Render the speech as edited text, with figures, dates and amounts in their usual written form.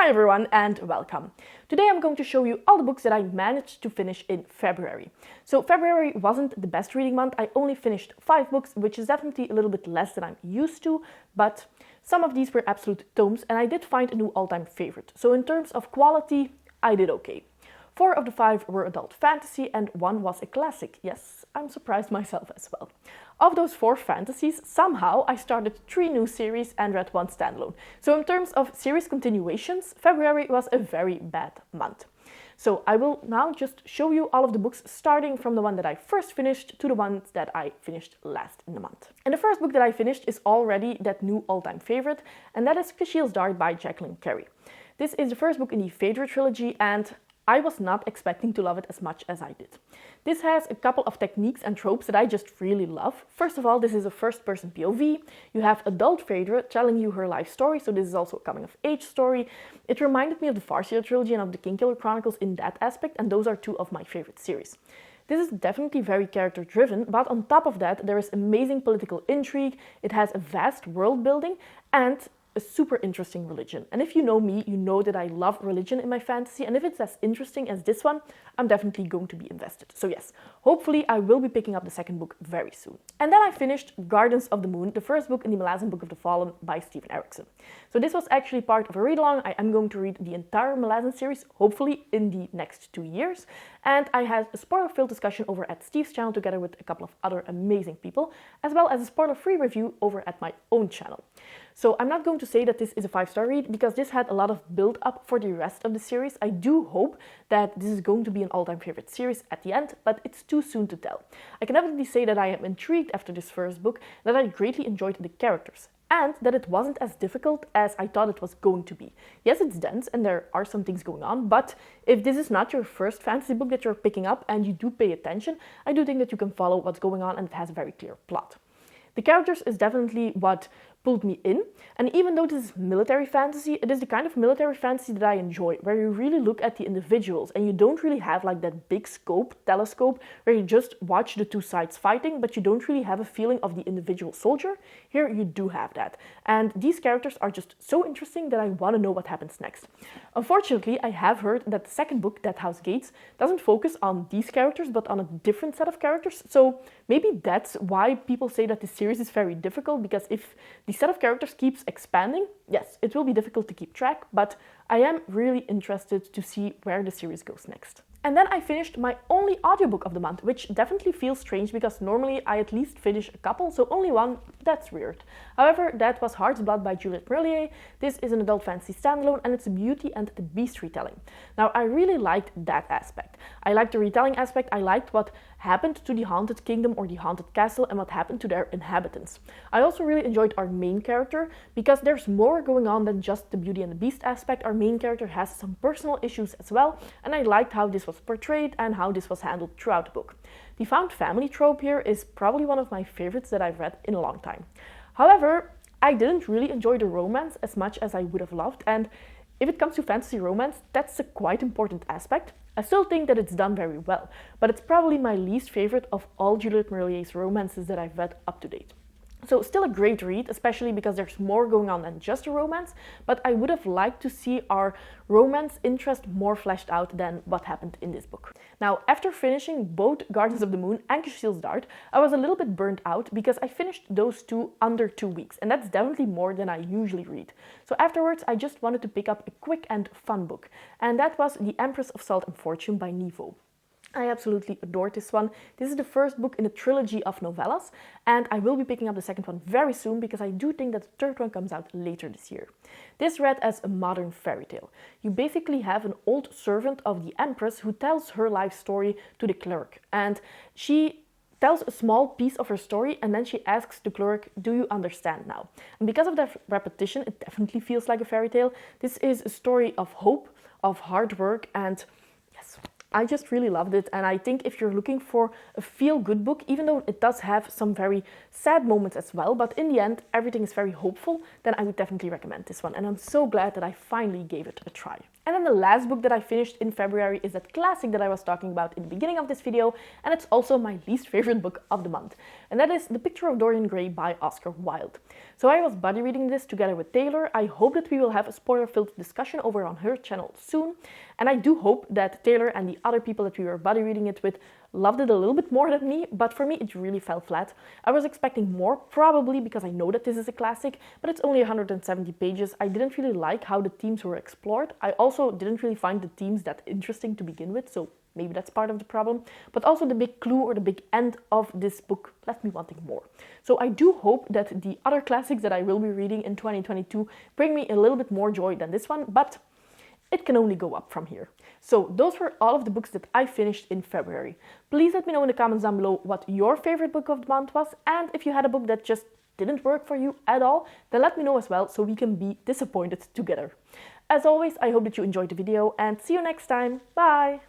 Hi everyone and welcome. Today I'm going to show you all the books that I managed to finish in February. So February wasn't the best reading month. I only finished 5 books, which is definitely a little bit less than I'm used to, but some of these were absolute tomes and I did find a new all-time favorite. So in terms of quality, I did okay. 4 of the 5 were adult fantasy and 1 was a classic. Yes, I'm surprised myself as well. Of those 4 fantasies, somehow I started 3 new series and read 1 standalone. So in terms of series continuations, February was a very bad month. So I will now just show you all of the books, starting from the one that I first finished to the ones that I finished last in the month. And the first book that I finished is already that new all-time favorite, and that is Picture of Dorian by Jacqueline Carey. This is the first book in the Phaedra trilogy, and I was not expecting to love it as much as I did. This has a couple of techniques and tropes that I just really love. First of all, this is a first-person POV. You have adult Phaedra telling you her life story, so this is also a coming-of-age story. It reminded me of the Farseer trilogy and of the Kingkiller Chronicles in that aspect, and those are 2 of my favorite series. This is definitely very character-driven, but on top of that, there is amazing political intrigue, it has a vast world building, and a super interesting religion. And if you know me, you know that I love religion in my fantasy, and if it's as interesting as this one, I'm definitely going to be invested. So yes, hopefully I will be picking up the second book very soon. And then I finished Gardens of the Moon, the first book in the Malazan Book of the Fallen by Stephen Erickson. So this was actually part of a read-along. I am going to read the entire Malazan series, hopefully in the next 2 years. And I had a spoiler-filled discussion over at Steve's channel together with a couple of other amazing people, as well as a spoiler-free review over at my own channel. So I'm not going to say that this is a 5-star read because this had a lot of build-up for the rest of the series. I do hope that this is going to be an all-time favorite series at the end, but it's too soon to tell. I can definitely say that I am intrigued after this first book, that I greatly enjoyed the characters, and that it wasn't as difficult as I thought it was going to be. Yes, it's dense and there are some things going on, but if this is not your first fantasy book that you're picking up and you do pay attention, I do think that you can follow what's going on and it has a very clear plot. The characters is definitely what pulled me in, and even though this is military fantasy, it is the kind of military fantasy that I enjoy, where you really look at the individuals and you don't really have like that big scope, telescope, where you just watch the 2 sides fighting, but you don't really have a feeling of the individual soldier. Here you do have that, and these characters are just so interesting that I want to know what happens next. Unfortunately, I have heard that the second book, That House Gates, doesn't focus on these characters, but on a different set of characters, so maybe that's why people say that this series is very difficult, because if the set of characters keeps expanding, yes, it will be difficult to keep track, but I am really interested to see where the series goes next. And then I finished my only audiobook of the month, which definitely feels strange because normally I at least finish a couple, so only 1, that's weird. However, that was Heart's Blood by Juliet Marilliers. This is an adult fantasy standalone and it's a Beauty and the Beast retelling. Now, I really liked that aspect. I liked the retelling aspect, I liked what happened to the Haunted Kingdom or the Haunted Castle and what happened to their inhabitants. I also really enjoyed our main character because there's more going on than just the Beauty and the Beast aspect. Our main character has some personal issues as well, and I liked how this was portrayed and how this was handled throughout the book. The found family trope here is probably one of my favorites that I've read in a long time. However, I didn't really enjoy the romance as much as I would have loved, and if it comes to fantasy romance, that's a quite important aspect. I still think that it's done very well, but it's probably my least favorite of all Juliet Marilliers' romances that I've read up to date. So still a great read, especially because there's more going on than just a romance, but I would have liked to see our romance interest more fleshed out than what happened in this book. Now, after finishing both Gardens of the Moon and Cashil's Dart, I was a little bit burnt out because I finished those 2 under 2 weeks, and that's definitely more than I usually read. So afterwards, I just wanted to pick up a quick and fun book, and that was The Empress of Salt and Fortune by Niveau. I absolutely adored this one. This is the first book in a trilogy of novellas, and I will be picking up the second one very soon because I do think that the third one comes out later this year. This read as a modern fairy tale. You basically have an old servant of the Empress who tells her life story to the clerk, and she tells a small piece of her story and then she asks the clerk, "Do you understand now?" And because of that repetition, it definitely feels like a fairy tale. This is a story of hope, of hard work, and yes, I just really loved it, and I think if you're looking for a feel-good book, even though it does have some very sad moments as well, but in the end everything is very hopeful, then I would definitely recommend this one, and I'm so glad that I finally gave it a try. And then the last book that I finished in February is that classic that I was talking about in the beginning of this video, and it's also my least favorite book of the month. And that is The Picture of Dorian Gray by Oscar Wilde. So I was buddy reading this together with Taylor. I hope that we will have a spoiler-filled discussion over on her channel soon. And I do hope that Taylor and the other people that we were buddy reading it with loved it a little bit more than me, but for me it really fell flat. I was expecting more, probably because I know that this is a classic, but it's only 170 pages. I didn't really like how the themes were explored. I also didn't really find the themes that interesting to begin with, so maybe that's part of the problem. But also the big clue or the big end of this book left me wanting more. So I do hope that the other classics that I will be reading in 2022 bring me a little bit more joy than this one, but it can only go up from here. So those were all of the books that I finished in February. Please let me know in the comments down below what your favorite book of the month was, and if you had a book that just didn't work for you at all, then let me know as well so we can be disappointed together. As always, I hope that you enjoyed the video and see you next time. Bye!